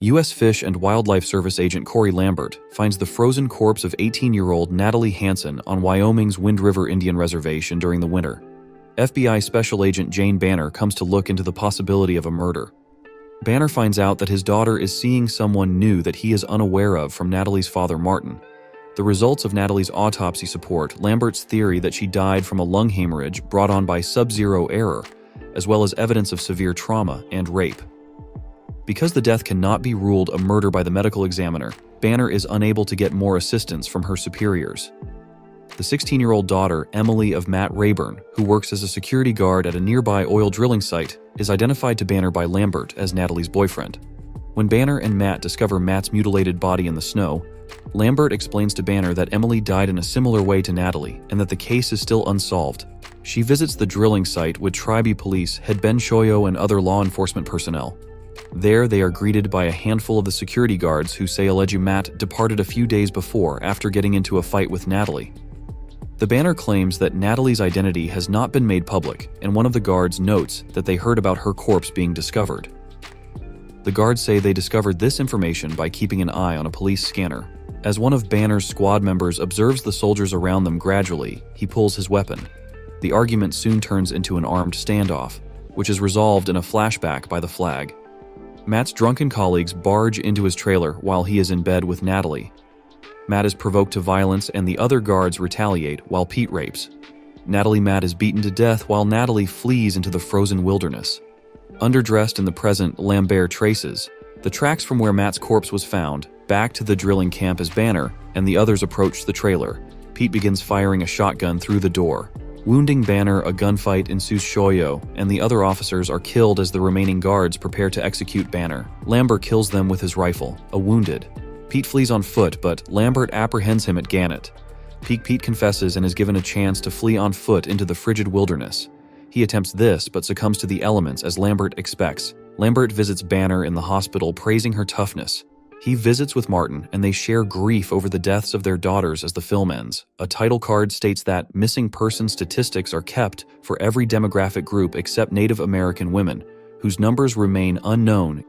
U.S. Fish and Wildlife Service agent Cory Lambert finds the frozen corpse of 18-year-old Natalie Hanson on Wyoming's Wind River Indian Reservation during the winter. FBI Special Agent Jane Banner comes to look into the possibility of a murder. Banner finds out that his daughter is seeing someone new that he is unaware of from Natalie's father, Martin. The results of Natalie's autopsy support Lambert's theory that she died from a lung hemorrhage brought on by sub-zero error, as well as evidence of severe trauma and rape. Because the death cannot be ruled a murder by the medical examiner, Banner is unable to get more assistance from her superiors. The 16-year-old daughter, Emily of Matt Rayburn, who works as a security guard at a nearby oil drilling site, is identified to Banner by Lambert as Natalie's boyfriend. When Banner and Matt discover Matt's mutilated body in the snow, Lambert explains to Banner that Emily died in a similar way to Natalie and that the case is still unsolved. She visits the drilling site with Tribe Police head Ben Shoyo and other law enforcement personnel. There, they are greeted by a handful of the security guards who say alleged Matt departed a few days before after getting into a fight with Natalie. The Banner claims that Natalie's identity has not been made public, and one of the guards notes that they heard about her corpse being discovered. The guards say they discovered this information by keeping an eye on a police scanner. As one of Banner's squad members observes the soldiers around them gradually, he pulls his weapon. The argument soon turns into an armed standoff, which is resolved in a flashback by the flag. Matt's drunken colleagues barge into his trailer while he is in bed with Natalie. Matt is provoked to violence and the other guards retaliate while Pete rapes. Matt is beaten to death while Natalie flees into the frozen wilderness. Underdressed in the present, Lambert traces the tracks from where Matt's corpse was found back to the drilling camp as Banner and the others approach the trailer. Pete begins firing a shotgun through the door. Wounding Banner, a gunfight ensues. Shoyo and the other officers are killed as the remaining guards prepare to execute Banner. Lambert kills them with his rifle, a wounded. Pete flees on foot, but Lambert apprehends him at Gannett. Pete confesses and is given a chance to flee on foot into the frigid wilderness. He attempts this, but succumbs to the elements as Lambert expects. Lambert visits Banner in the hospital, praising her toughness. He visits with Martin, and they share grief over the deaths of their daughters as the film ends. A title card states that missing person statistics are kept for every demographic group except Native American women, whose numbers remain unknown